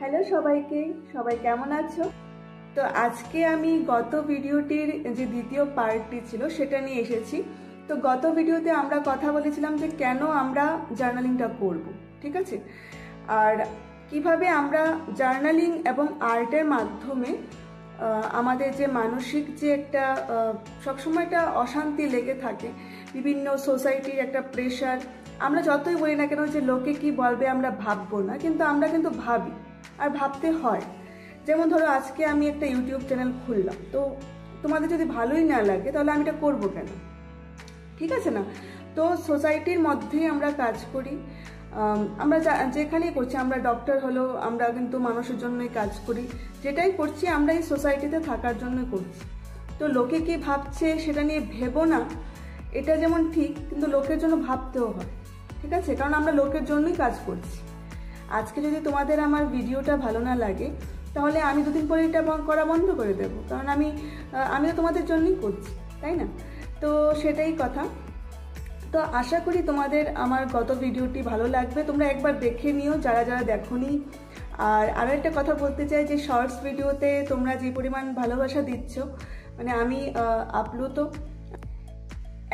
Hello সবাইকে, সবাই কেমন আছো? তো আজকে আমি গত ভিডিওটির যে দ্বিতীয় পার্টটি ছিল সেটা নিয়ে এসেছি। তো গত ভিডিওতে আমরা কথা বলেছিলাম যে কেন আমরা জার্নালিংটা করব, ঠিক আছে, আর কিভাবে আমরা জার্নালিং এবং আর্টের মাধ্যমে আমাদের যে মানসিক যে একটা সবসময় একটা অশান্তি লেগে থাকে, বিভিন্ন সোসাইটির একটা প্রেশার, আমরা যতই বলি না কেন যে লোকে কি বলবে আমরা ভাববো না, কিন্তু আমরা কিন্তু ভাবি আর ভাবতে হয়। যেমন ধরো আজকে আমি একটা ইউটিউব চ্যানেল খুললাম, তো তোমাদের যদি ভালোই না লাগে তাহলে আমি এটা করবো কেন, ঠিক আছে না? তো সোসাইটির মধ্যেই আমরা কাজ করি, আমরা যেখানেই করছি, আমরা ডক্টর হলো আমরা কিন্তু মানুষের জন্যই কাজ করি, যেটাই করছি আমরা এই সোসাইটিতে থাকার জন্যই করছি। তো লোকে কি ভাবছে সেটা নিয়ে ভেবো না, এটা যেমন ঠিক, কিন্তু লোকের জন্য ভাবতেও হয়, ঠিক আছে, কারণ আমরা লোকের জন্যই কাজ করছি। আজকে যদি তোমাদের আমার ভিডিওটা ভালো না লাগে তাহলে আমি দুদিন পরে এটা করা বন্ধ করে দেবো, কারণ আমি তো তোমাদের জন্যই করছি, তাই না? তো সেটাই কথা। তো আশা করি তোমাদের আমার গত ভিডিওটি ভালো লাগবে, তোমরা একবার দেখে নিও যারা যারা দেখোনি। আর আরও একটা কথা বলতে চাই যে শর্টস ভিডিওতে তোমরা যে পরিমাণ ভালোবাসা দিচ্ছ, মানে আমি আপলোড,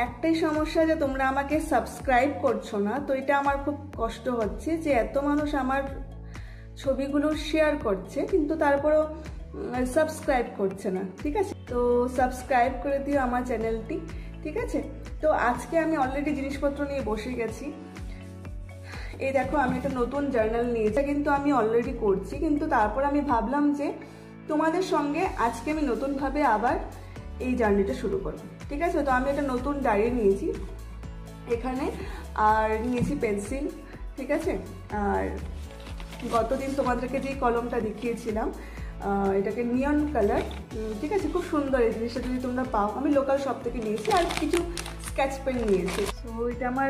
একটাই সমস্যা যে তোমরা আমাকে সাবস্ক্রাইব করছো না, তো এটা আমার খুব কষ্ট হচ্ছে যে এত মানুষ আমার ছবিগুলো শেয়ার করছে কিন্তু তারপরেও সাবস্ক্রাইব করছে না, ঠিক আছে? তো সাবস্ক্রাইব করে দিও আমার চ্যানেলটি, ঠিক আছে? তো আজকে আমি অলরেডি জিনিসপত্র নিয়ে বসে গেছি। এই দেখো আমি একটা নতুন জার্নাল নিয়েছি, কিন্তু আমি অলরেডি করছি, কিন্তু তারপর আমি ভাবলাম যে তোমাদের সঙ্গে আজকে আমি নতুনভাবে আবার এই জার্নিটা শুরু করবো, ঠিক আছে? তো আমি একটা নতুন ডায়েরি নিয়েছি এখানে, আর নিয়েছি পেন্সিল, ঠিক আছে? আর গতদিন তোমাদেরকে যে কলমটা দেখিয়েছিলাম, এটাকে নিয়ন কালার, ঠিক আছে, খুব সুন্দর এই জিনিসটা, যদি তোমরা পাও, আমি লোকাল শপ থেকে নিয়েছি, আর কিছু স্কেচ পেন নিয়েছি। তো এটা আমার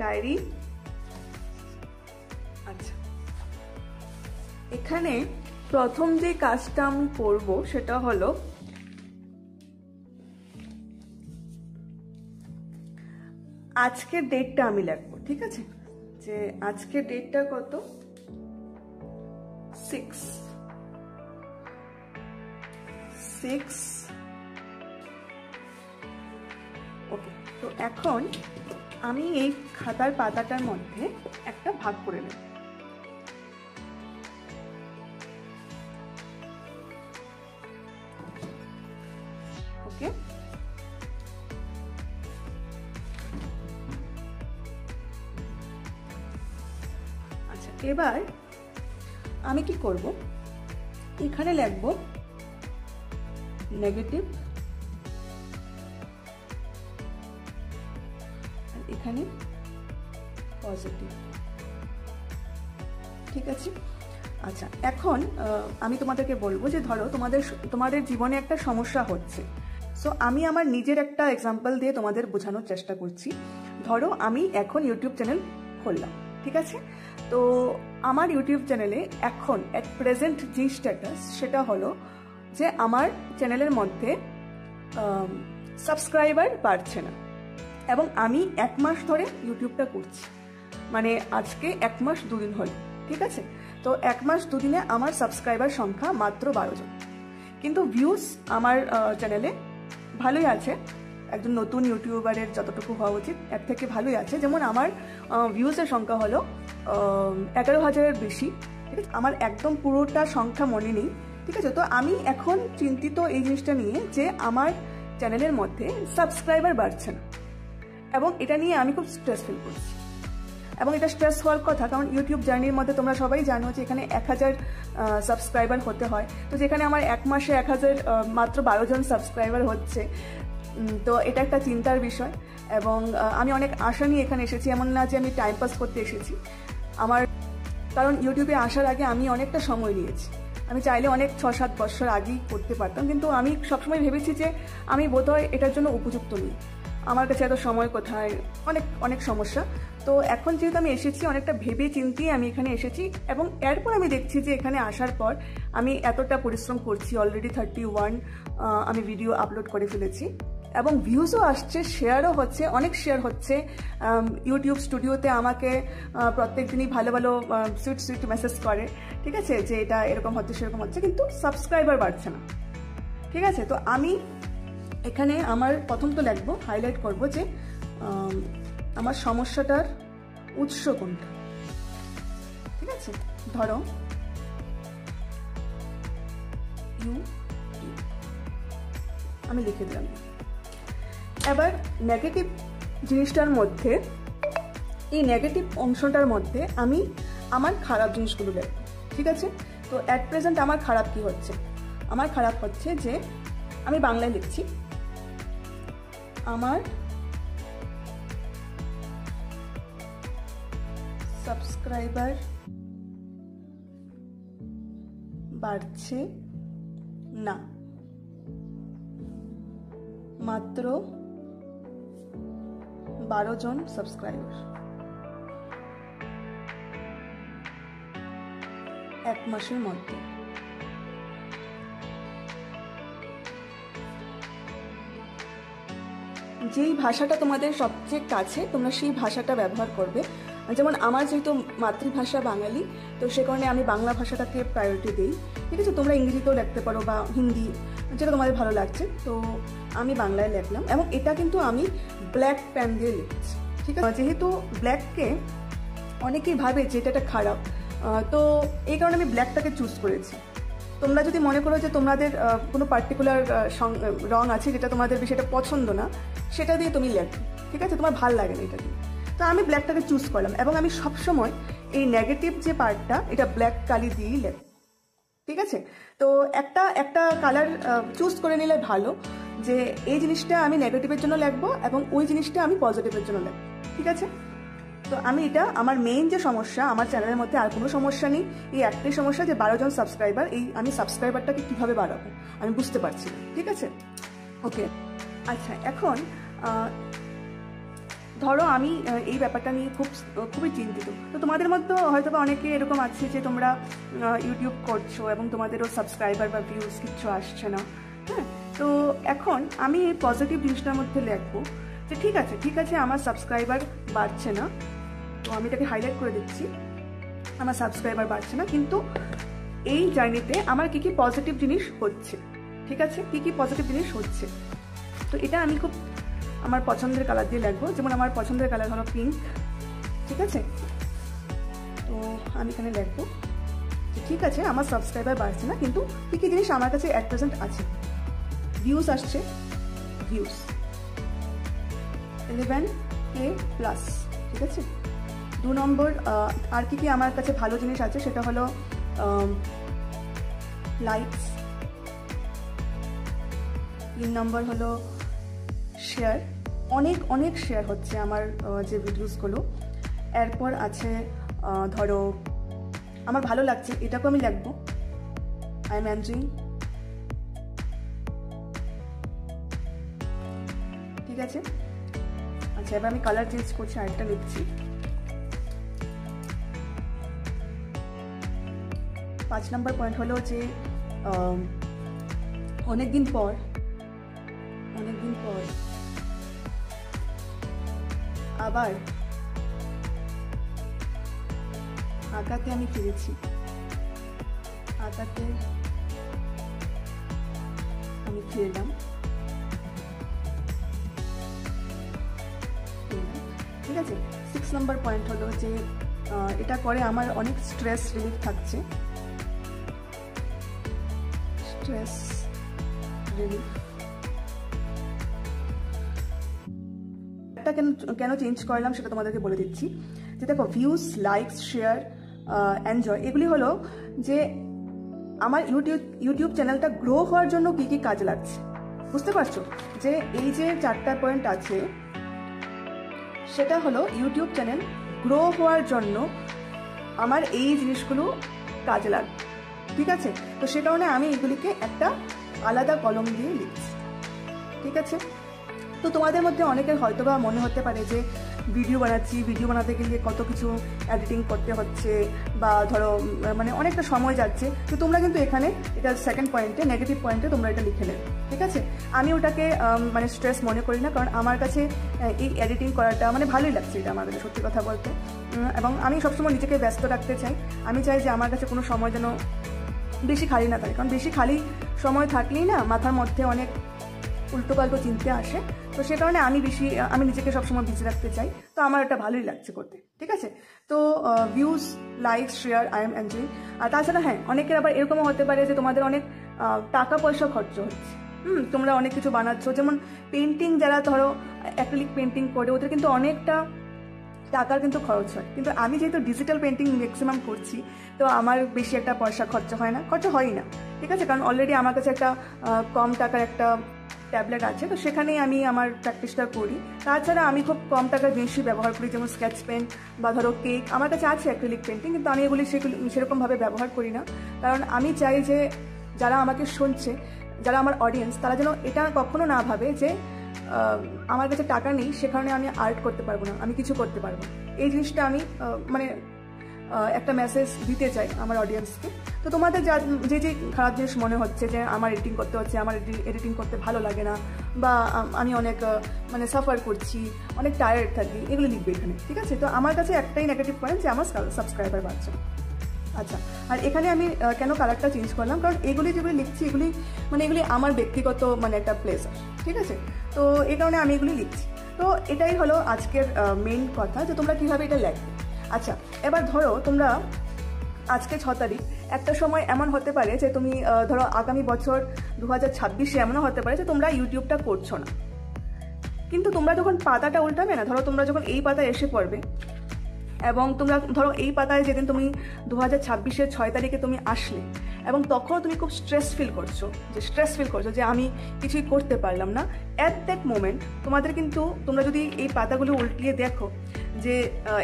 ডায়েরি। আচ্ছা, এখানে প্রথম যে কাজটা আমি করব সেটা হলো আজকের ডেটটা আমি লিখবো, ঠিক আছে? যে আজকের ডেটটা কত, 6। ওকে, তো এখন আমি এই খাতার পাতাটার মধ্যে একটা ভাগ করে নেব। ওকে, আচ্ছা, এবার আমি কি করব, এখানে লিখব নেগেটিভ, আর এখানে পজিটিভ, ঠিক আছে? আচ্ছা, এখন আমি তোমাদেরকে বলবো যে ধরো তোমাদের জীবনে একটা সমস্যা হচ্ছে, সো আমি আমার নিজের একটা এক্সাম্পল দিয়ে তোমাদের বোঝানোর চেষ্টা করছি। ধরো আমি এখন ইউটিউব চ্যানেল খুললাম, ঠিক আছে? তো আমার ইউটিউব চ্যানেলে এখন অ্যাট প্রেজেন্ট যে স্ট্যাটাস সেটা হলো যে আমার চ্যানেলের মধ্যে সাবস্ক্রাইবার বাড়ছে না, এবং আমি 1 মাস ধরে ইউটিউবটা করছি, মানে আজকে 1 মাস 2 দিন হল, ঠিক আছে? তো 1 মাস 2 দিনে আমার সাবস্ক্রাইবার সংখ্যা মাত্র 12 জন, কিন্তু ভিউজ আমার চ্যানেলে ভালোই আছে, একজন নতুন ইউটিউবারের যতটুকু হওয়া উচিত এর থেকে ভালোই আছে। যেমন আমার ভিউজের সংখ্যা হলো 11,000-এর বেশি, ঠিক আছে? আমার একদম পুরোটা সংখ্যা মনে নেই, ঠিক আছে? তো আমি এখন চিন্তিত এই জিনিসটা নিয়ে যে আমার চ্যানেলের মধ্যে সাবস্ক্রাইবার বাড়ছে না, এবং এটা নিয়ে আমি খুব স্ট্রেস ফিল করছি। এবং এটা স্ট্রেস হওয়ার কথা, কারণ ইউটিউব জার্নির মধ্যে তোমরা সবাই জানো যে এখানে 1000 সাবস্ক্রাইবার হতে হয়, তো যেখানে আমার 1 মাসে 1000 মাত্র 12 জন সাবস্ক্রাইবার হচ্ছে, তো এটা একটা চিন্তার বিষয়। এবং আমি অনেক আশা নিয়ে এখানে এসেছি, এমন না যে আমি টাইম পাস করতে এসেছি। কারণ ইউটিউবে আসার আগে আমি অনেকটা সময় নিয়েছি, আমি চাইলে অনেক 6-7 বছর আগেই করতে পারতাম, কিন্তু আমি সবসময় ভেবেছি যে আমি বোধহয় এটার জন্য উপযুক্ত নই, আমার কাছে এত সময় কোথায়, অনেক সমস্যা। তো এখন যেহেতু আমি এসেছি, অনেকটা ভেবে চিন্তিয়ে আমি এখানে এসেছি, এবং এরপর আমি দেখছি যে এখানে আসার পর আমি এতটা পরিশ্রম করছি, অলরেডি 31 আমি ভিডিও আপলোড করে ফেলেছি, এবং ভিউজও আসছে, শেয়ারও হচ্ছে, অনেক শেয়ার হচ্ছে। ইউটিউব স্টুডিওতে আমাকে প্রত্যেক দিনই ভালো ভালো সুইট সুইট মেসেজ করে, ঠিক আছে, যে এটা এরকম হচ্ছে সেরকম হচ্ছে, কিন্তু সাবস্ক্রাইবার বাড়ছে না, ঠিক আছে। তো আমি এখানে আমার প্রথম তো লিখবো, হাইলাইট করব যে আমার সমস্যাটার উৎস কোনটা, ঠিক আছে। ধরো আমি লিখে দিলাম। এবার নেগেটিভ জিনিসটার মধ্যে, এই নেগেটিভ অংশটার মধ্যে আমি আমার খারাপ জিনিসগুলো লিখব, ঠিক আছে। তো অ্যাট প্রেজেন্ট আমার খারাপ কি হচ্ছে? আমার খারাপ হচ্ছে যে আমি বাংলায় লিখছি, আমার সাবস্ক্রাইবার বাড়ছে না, মাত্র 12 জন সাবস্ক্রাইবার, 1 মাসের মধ্যে। যেই ভাষাটা তোমাদের সবচেয়ে কাছে তোমরা সেই ভাষাটা ব্যবহার করবে। যেমন আমার যেহেতু মাতৃভাষা বাঙালি, তো সে কারণে আমি বাংলা ভাষাটাকে প্রায়োরিটি দিই, ঠিক আছে। তোমরা ইংরেজিতেও লিখতে পারো বা হিন্দি, যেটা তোমাদের ভালো লাগছে। তো আমি বাংলায় লিখলাম, এবং এটা কিন্তু আমি ব্ল্যাক পেন দিয়ে লিখছি, ঠিক আছে। যেহেতু ব্ল্যাককে অনেকেই ভাবে যে এটা একটা খারাপ, তো এই কারণে আমি ব্ল্যাকটাকে চুজ করেছি। তোমরা যদি মনে করো যে তোমাদের কোনো পার্টিকুলার রং আছে যেটা তোমাদের বিষয়টা পছন্দ না, সেটা দিয়ে তুমি লেখো, ঠিক আছে, তোমার ভাল লাগে না এটা দিয়ে। তো আমি ব্ল্যাকটাকে চুজ করলাম, এবং আমি সবসময় এই নেগেটিভ যে পার্টটা এটা ব্ল্যাক কালি দিয়েই লেখ, ঠিক আছে। তো একটা কালার চুজ করে নিলে ভালো, যে এই জিনিসটা আমি নেগেটিভের জন্য লিখবো এবং ওই জিনিসটা আমি পজিটিভের জন্য লিখবো, ঠিক আছে। তো আমি এটা আমার মেইন যে সমস্যা, আমার চ্যানেলের মধ্যে আর কোনো সমস্যা নেই, এই একটাই সমস্যা যে 12 জন সাবস্ক্রাইবার, এই আমি সাবস্ক্রাইবারটাকে কীভাবে বাড়াবো আমি বুঝতে পারছি না, ঠিক আছে। ওকে, আচ্ছা, এখন ধরো আমি এই ব্যাপারটা নিয়ে খুবই চিন্তিত। তো তোমাদের মধ্যে হয়তো বা অনেকে এরকম আছে যে তোমরা ইউটিউব করছো এবং তোমাদেরও সাবস্ক্রাইবার বা ভিউজ কিচ্ছু আসছে না, হ্যাঁ। তো এখন আমি এই পজিটিভ জিনিসটার মধ্যে লিখবো যে ঠিক আছে আমার সাবস্ক্রাইবার বাড়ছে না, তো আমি এটাকে হাইলাইট করে দিচ্ছি, আমার সাবস্ক্রাইবার বাড়ছে না, কিন্তু এই জার্নিতে আমার কি কি পজিটিভ জিনিস হচ্ছে, ঠিক আছে, কি কি পজিটিভ জিনিস হচ্ছে। তো এটা আমি খুব আমার পছন্দের কালার দিয়ে লিখবো। যেমন আমার পছন্দের কালার হলো পিঙ্ক, ঠিক আছে। তো আমি এখানে লিখবো ঠিক আছে আমার সাবস্ক্রাইবার বাড়ছে না, কিন্তু কি কি জিনিস আমার কাছে অ্যাট প্রেজেন্ট আছে। ভিউজ আসছে, ভিউজ 11K+, ঠিক আছে। 2 নম্বর আর কি কি আমার কাছে ভালো জিনিস আছে সেটা হলো লাইকস। 3 নম্বর হলো শেয়ার, অনেক শেয়ার হচ্ছে আমার যে ভিডিওসগুলো। এরপর আছে ধরো আমার ভালো লাগছে, এটাকেও আমি লিখবো, আই এম এনজয়িং, ঠিক আছে। আচ্ছা, এবার আমি কালার চেঞ্জ করছি, আরেকটা লিখছি। 5 নম্বর পয়েন্ট হলো যে অনেকদিন পর আবার আঁকাতে আমি ফিরেছি, আঁকাতে আমি ফিরলাম, ঠিক আছে। 6 নম্বর পয়েন্ট হলো যে এটা করে আমার অনেক স্ট্রেস রিলিফ থাকছে, স্ট্রেস রিলিফ। এটা কেন চেঞ্জ করলাম সেটা তোমাদেরকে বলে দিচ্ছি। যে দেখো, ভিউজ, লাইকস, শেয়ার, এনজয়, এগুলি হলো যে আমার ইউটিউব চ্যানেলটা গ্রো হওয়ার জন্য কি কি কাজে লাগছে, বুঝতে পারছো? যে এই যে 4টা পয়েন্ট আছে সেটা হলো ইউটিউব চ্যানেল গ্রো হওয়ার জন্য আমার এই জিনিসগুলো কাজে লাগবে, ঠিক আছে। তো সে কারণে আমি এগুলিকে একটা আলাদা কলম দিয়ে লিখছি, ঠিক আছে। তো তোমাদের মধ্যে অনেকের হয়তো বা মনে হতে পারে যে ভিডিও বানাচ্ছি, ভিডিও বানাতে গেলে কত কিছু এডিটিং করতে হচ্ছে বা ধরো মানে অনেকটা সময় যাচ্ছে। তো তোমরা কিন্তু এখানে এটা সেকেন্ড পয়েন্টে, নেগেটিভ পয়েন্টে তোমরা এটা লিখে নেবে, ঠিক আছে? আমি ওটাকে মানে স্ট্রেস মনে করি না, কারণ আমার কাছে এই এডিটিং করাটা মানে ভালোই লাগছে, এটা আমার কাছে সত্যি কথা বলতে। এবং আমি সবসময় নিজেকে ব্যস্ত রাখতে চাই। আমি চাই যে আমার কাছে কোনো সময় যেন বেশি খালি না থাকে, কারণ বেশি খালি সময় থাকলেই না মাথার মধ্যে অনেক উল্টোপাল্টো চিন্তা আসে। তো সে কারণে আমি নিজেকে সবসময় বিজি রাখতে চাই। তো আমার এটা ভালোই লাগছে করতে, ঠিক আছে? তো views, likes, share I am enjoying. আর তাছাড়া হ্যাঁ, অনেকের আবার এরকমও হতে পারে যে তোমাদের অনেক টাকা পয়সা খরচ হচ্ছে, তোমরা অনেক কিছু বানাচ্ছ। যেমন পেন্টিং, যারা ধরো অ্যাক্রিলিক পেন্টিং করে ওদের কিন্তু অনেকটা টাকার কিন্তু খরচ হয়, কিন্তু আমি যেহেতু ডিজিটাল পেন্টিং ম্যাক্সিমাম করছি, তো আমার বেশি একটা পয়সা খরচা হয়ই না, ঠিক আছে? কারণ অলরেডি আমার কাছে একটা কম টাকার একটা ট্যাবলেট আছে, তো সেখানেই আমি আমার প্র্যাকটিসটা করি। তাছাড়া আমি খুব কম টাকার জিনিসই ব্যবহার করি, যেমন স্কেচ পেন বা ধরো কেক। আমার কাছে আছে অ্যাক্রিলিক পেন্টিং, কিন্তু আমি এগুলি সেরকমভাবে ব্যবহার করি না, কারণ আমি চাই যে যারা আমাকে শুনছে, যারা আমার অডিয়েন্স, তারা যেন এটা কখনো না ভাবে যে আমার কাছে টাকা নেই, সে কারণে আমি আর্ট করতে পারবো না, আমি কিছু করতে পারবো না। এই জিনিসটা আমি মানে একটা মেসেজ দিতে চাই আমার অডিয়েন্সকে। তো তোমাদের যে খারাপ জিনিস মনে হচ্ছে যে আমার এডিটিং করতে হচ্ছে, আমার এডিটিং করতে ভালো লাগে না, বা আমি অনেক মানে সাফার করছি, অনেক টায়ার্ড থাকি, এগুলো লিখবে এখানে, ঠিক আছে? তো আমার কাছে একটাই নেগেটিভ পয়েন্ট যে আমার সাবস্ক্রাইবার বাড়ছে। আচ্ছা, আর এখানে আমি কেন কালারটা চেঞ্জ করলাম, কারণ যেগুলি লিখছি এগুলি আমার ব্যক্তিগত মানে একটা প্লেজার, ঠিক আছে? তো এই কারণে আমি এগুলি লিখছি। তো এটাই হলো আজকের মেইন কথা, যে তোমরা কীভাবে এটা লেখবে। আচ্ছা, এবার ধরো তোমরা আজকে 6 তারিখ, একটা সময় এমন হতে পারে যে তুমি ধরো আগামী বছর 2026-এ এমনও হতে পারে যে তোমরা ইউটিউবটা করছো না, কিন্তু তোমরা যখন পাতাটা উল্টাবে না, ধরো তোমরা যখন এই পাতায় এসে পড়বে, এবং তোমরা ধরো এই পাতায় যেদিন তুমি 2026-এর 6 তারিখে তুমি আসলে, এবং তখনও তুমি খুব স্ট্রেস ফিল করছো যে আমি কিছুই করতে পারলাম না, অ্যাট দ্যাট মোমেন্ট তোমরা যদি এই পাতাগুলো উল্টিয়ে দেখো যে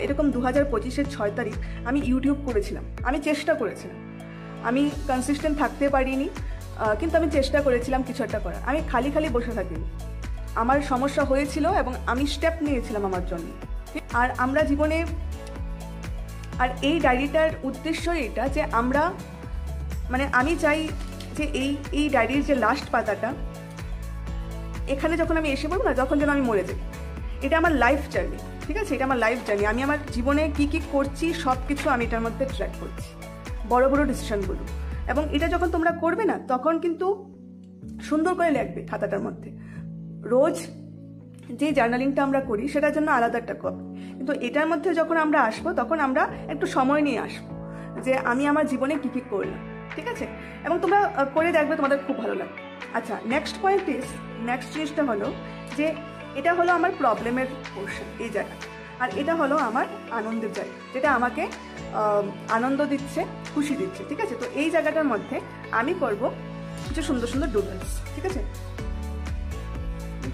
এরকম 2025-এর 6 তারিখ আমি ইউটিউব করেছিলাম, আমি চেষ্টা করেছিলাম, আমি কনসিস্টেন্ট থাকতে পারিনি, কিন্তু আমি চেষ্টা করেছিলাম কিছু একটা করার। আমি খালি বসে থাকিনি, আমার সমস্যা হয়েছিল এবং আমি স্টেপ নিয়েছিলাম আমার জন্য। আর আমরা জীবনে, আর এই ডায়েরিটার উদ্দেশ্যই এটা যে আমরা মানে আমি চাই যে এই ডায়েরির যে লাস্ট পাতাটা, এখানে যখন আমি এসে পড়বো না, যখন যেন আমি মরে যাই। এটা আমার লাইফ জার্নি, ঠিক আছে? এটা আমার লাইফ জার্নি। আমি আমার জীবনে কি করছি সব কিছু আমি এটার মধ্যে ট্র্যাক করছি, বড় বড় ডিসিশনগুলো। এবং এটা যখন তোমরা করবে না, তখন কিন্তু সুন্দর করে লিখবে খাতাটার মধ্যে। রোজ যে জার্নালিংটা আমরা করি সেটার জন্য আলাদা একটা কপি, কিন্তু এটার মধ্যে যখন আমরা আসবো, তখন আমরা একটু সময় নিয়ে আসবো যে আমি আমার জীবনে কী করলাম, ঠিক আছে? এবং তোমরা করে দেখবে, তোমাদের খুব ভালো লাগবে। আচ্ছা, নেক্সট জিনিসটা হলো যে এটা হলো আমার প্রবলেমের পোর্শন, এই জায়গা, আর এটা হলো আমার আনন্দের জায়গা, যেটা আমাকে আনন্দ দিচ্ছে, খুশি দিচ্ছে, ঠিক আছে? তো এই জায়গাটার মধ্যে আমি করব কিছু সুন্দর সুন্দর ডুডলস, ঠিক আছে?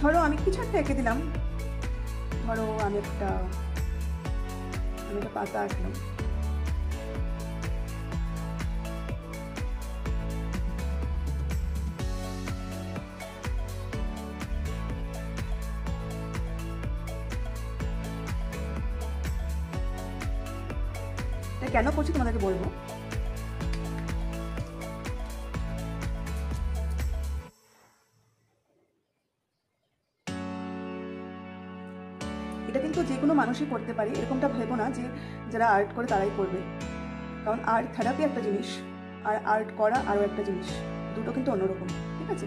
ধরো আমি কিছু একটা এঁকে দিলাম, ধরো আমি একটা পাতা আঁকলাম, কেন করছি তোমাদেরকে বলবো। এটা কিন্তু যে কোনো মানুষই করতে পারে, এরকমটা ভেবো না যে যারা আর্ট করে তারাই করবে, কারণ আর্ট থেরাপি একটা জিনিস আর আর্ট করা আরও একটা জিনিস, দুটো কিন্তু অন্যরকম, ঠিক আছে?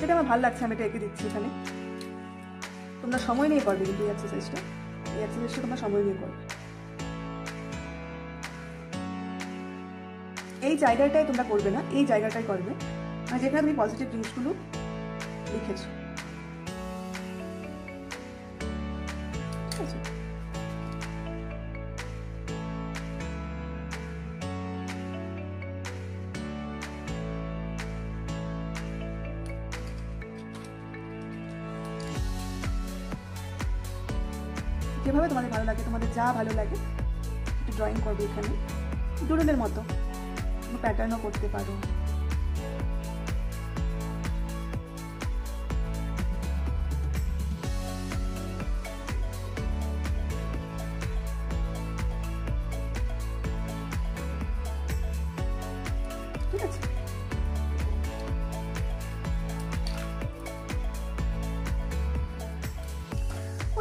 এটা আমার ভালো লাগছে, আমি এটা এঁকে দিচ্ছি এখানে। তোমরা সময় নিয়ে করবে কিন্তু এই এক্সারসাইজটা তোমরা সময় নিয়ে করবে। এই জায়গাটাই তোমরা করবে না, এই জায়গাটাই করবে, মানে যেখানে তুমি পজিটিভ জিনিসগুলো লিখেছো, ঠিক আছে? যেভাবে তোমাদের ভালো লাগে, তোমাদের যা ভালো লাগে একটু ড্রয়িং করবে এখানে, ডুডলের মতো প্যাটার্নও করতে পারো।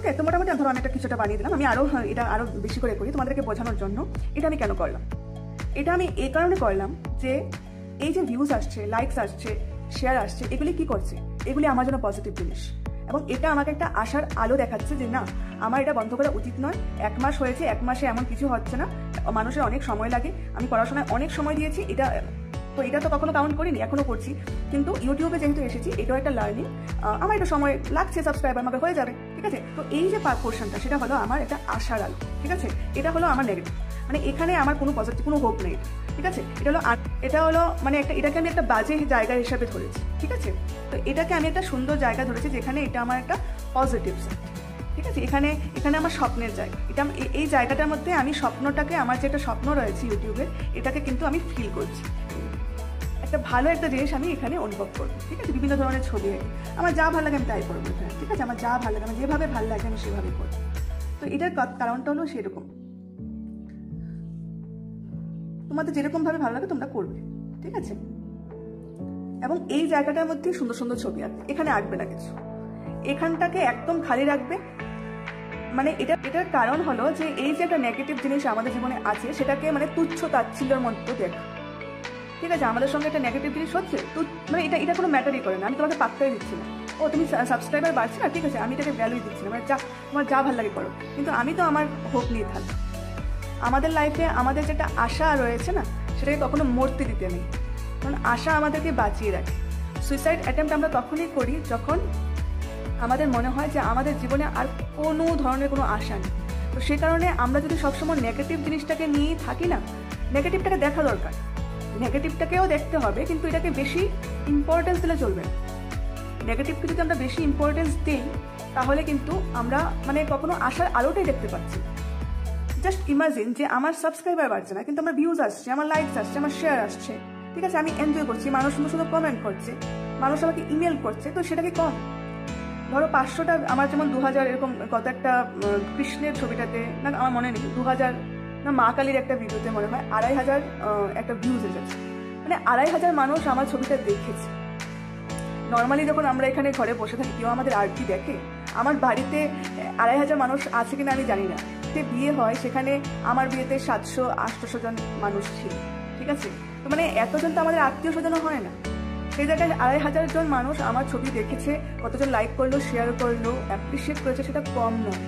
ওকে, তো মোটামুটি ধরো আমি একটা কিছুটা বানিয়ে দিলাম, আমি এটা আরও বেশি করে করি তোমাদেরকে বোঝানোর জন্য। এটা আমি কেন করলাম? এটা আমি এই কারণে করলাম যে এই যে ভিউজ আসছে, লাইকস আসছে, শেয়ার আসছে, এগুলি কি করছে? এগুলি আমার জন্য পজিটিভ জিনিস, এবং এটা আমাকে একটা আশার আলো দেখাচ্ছে যে না, আমার এটা বন্ধ করা উচিত নয়। 1 মাস হয়েছে, 1 মাসে এমন কিছু হচ্ছে না, মানুষের অনেক সময় লাগে, আমি পড়াশোনায় অনেক সময় দিয়েছি, এটা তো কখনো কাউন্ট করিনি, এখনো করছি, কিন্তু ইউটিউবে যেহেতু এসেছি এটাও একটা লার্নিং, আমার একটা সময় লাগছে, সাবস্ক্রাইবার আমাকে হয়ে যাবে, ঠিক আছে। তো এই যে পোর্শনটা, সেটা হলো আমার একটা আশার আলো, ঠিক আছে। এটা হলো আমার নেগেটিভ, মানে এখানে আমার কোনো পজিটিভ কোনো হোপ নেই, ঠিক আছে। এটা হলো মানে এটাকে আমি একটা বাজে জায়গা হিসাবে ধরেছি, ঠিক আছে। তো এটাকে আমি একটা সুন্দর জায়গা ধরেছি, যেখানে এটা আমার একটা পজিটিভ সাইড, ঠিক আছে। এখানে আমার স্বপ্নের জায়গা, এই জায়গাটার মধ্যে আমি স্বপ্নটাকে, আমার যেটা স্বপ্ন রয়েছে ইউটিউবে, এটাকে কিন্তু আমি ফিল করছি, একটা ভালো একটা জিনিস আমি এখানে অনুভব করবো, ঠিক আছে। বিভিন্ন ধরনের ছবি আঁকি, আমার যা ভালো লাগে আমি তাই করবো এখানে, ঠিক আছে। আমার যা ভালো লাগে, আমার যেভাবে ভালো লাগে আমি সেভাবে করবো। তো এটার কারণটা হলো সেরকম, তোমাদের যেরকমভাবে ভালো লাগে তোমরা করবে, ঠিক আছে। এবং এই জায়গাটার মধ্যে সুন্দর সুন্দর ছবি আঁকবে, এখানে আঁকবে না কিছু, এখানটাকে একদম খালি রাখবে। মানে এটার কারণ হলো যে এই যে একটা নেগেটিভ জিনিস আমাদের জীবনে আছে, সেটাকে মানে তুচ্ছ তাচ্ছিল্যের মধ্যে দেখা, ঠিক আছে। আমাদের সঙ্গে একটা নেগেটিভ জিনিস হচ্ছে, মানে এটা কোনো ম্যাটারই করে না, আমি তোমাকে পাত্তাই দিচ্ছি না। ও তুমি সাবস্ক্রাইবার বাড়ছে না, ঠিক আছে, আমি এটাকে ভ্যালুই দিচ্ছি না, মানে তোমার যা ভালো লাগে করো, কিন্তু আমি তো আমার হোপ নিয়ে থাকি। আমাদের লাইফে আমাদের যেটা আশা রয়েছে না, সেটাকে কখনো মরতে দিতে নেই, কারণ আশা আমাদেরকে বাঁচিয়ে রাখে। সুইসাইড অ্যাটেম্প্ট আমরা তখনই করি যখন আমাদের মনে হয় যে আমাদের জীবনে আর কোনো ধরনের কোনো আশা নেই। তো সে কারণে আমরা যদি সবসময় নেগেটিভ জিনিসটাকে নিয়েই থাকি না, নেগেটিভটাকে দেখা দরকার, নেগেটিভটাকেও দেখতে হবে, কিন্তু এটাকে বেশি ইম্পর্টেন্স দিলে চলবে না। নেগেটিভকে যদি আমরা বেশি ইম্পর্টেন্স দিই, তাহলে কিন্তু আমরা মানে কখনো আশার আলোটাই দেখতে পাচ্ছি। জাস্ট ইমাজিন যে আমার সাবস্ক্রাইবার বাড়ছে না, কিন্তু আমার ভিউজ আসছে, আমার লাইকস আসছে, আমার শেয়ার আসছে, ঠিক আছে, আমি এনজয় করছি, মানুষ সুন্দর সুন্দর কমেন্ট করছে, মানুষ আমাকে ইমেল করছে, তো সেটা কি কম? ধরো 500টা, আমার যেমন 2000 এরকম, গত একটা কৃষ্ণের ছবিটাতে না, আমার মনে নেই 2000 না, মা কালীর একটা ভিডিওতে মনে হয় 2500 একটা ভিউজ এসেছে, মানে 2500 মানুষ আমার ছবিটা দেখেছে। নর্মালি যখন আমরা এখানে ঘরে বসে থাকি, কেউ আমাদের আরতি দেখে? আমার বাড়িতে 2500 মানুষ আছে কিনা আমি জানি না, বিয়ে হয় সেখানে আমার বিয়েতে 700-800 জন মানুষ ছিল, ঠিক আছে। তো মানে এতজন তো আমাদের আত্মীয় স্বজনও হয় না, সেই জায়গায় 2500 জন মানুষ আমার ছবি দেখেছে, কতজন লাইক করলো, শেয়ার করলো, অ্যাপ্রিসিয়েট করেছে, সেটা কম নয়।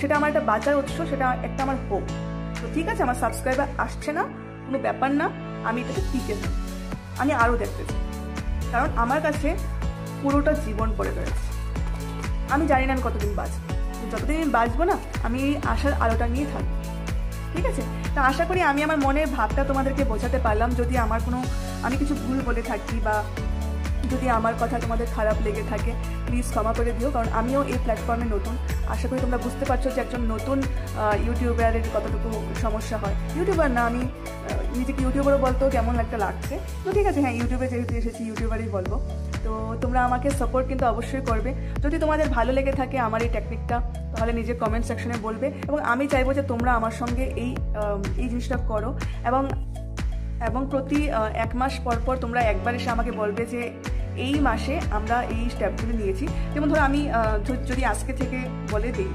সেটা আমার একটা বাঁচার উৎস, সেটা একটা আমার হোপ। তো ঠিক আছে, আমার সাবস্ক্রাইবার আসছে না, কোনো ব্যাপার না, আমি এটাকে টিকে থাকি, আমি আরও দেখতে চাই, কারণ আমার কাছে পুরোটা জীবন পড়ে রয়েছে। আমি জানি না আমি কতদিন বাঁচবো, যতদিন আমি বাঁচবো না, আমি এই আশার আলোটা নিয়ে থাকবো, ঠিক আছে। তা আশা করি আমি আমার মনের ভাবটা তোমাদেরকে বোঝাতে পারলাম। যদি আমি কিছু ভুল বলে থাকি, বা যদি আমার কথা তোমাদের খারাপ লেগে থাকে, প্লিজ ক্ষমা করে দিও, কারণ আমিও এই প্ল্যাটফর্মে নতুন। আশা করি তোমরা বুঝতে পারছো যে একজন নতুন ইউটিউবারের কতটুকু সমস্যা হয়। ইউটিউবার না, আমি নিজেকে ইউটিউবারও বলতেও কেমন একটা লাগছে, তো ঠিক আছে, হ্যাঁ, ইউটিউবে যেহেতু এসেছি ইউটিউবারই বলবো। তো তোমরা আমাকে সাপোর্ট কিন্তু অবশ্যই করবে। যদি তোমাদের ভালো লেগে থাকে আমার এই টেকনিকটা, তাহলে নিজের কমেন্ট সেকশনে বলবে, এবং আমি চাইবো যে তোমরা আমার সঙ্গে এই জিনিসটা করো, এবং প্রতি 1 মাস পর তোমরা একবার এসে আমাকে বলবে যে এই মাসে আমরা এই স্টেপগুলো নিয়েছি। যেমন ধরো আমি যদি আজকে থেকে বলে দিই,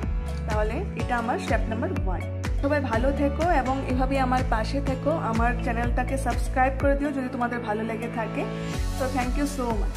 তাহলে এটা আমার স্টেপ নাম্বার 1। সবাই ভালো থেকো এবং এভাবে আমার পাশে থেকো, আমার চ্যানেলটাকে সাবস্ক্রাইব করে দিও যদি তোমাদের ভালো লেগে থাকে। তো থ্যাংক ইউ সো মাচ।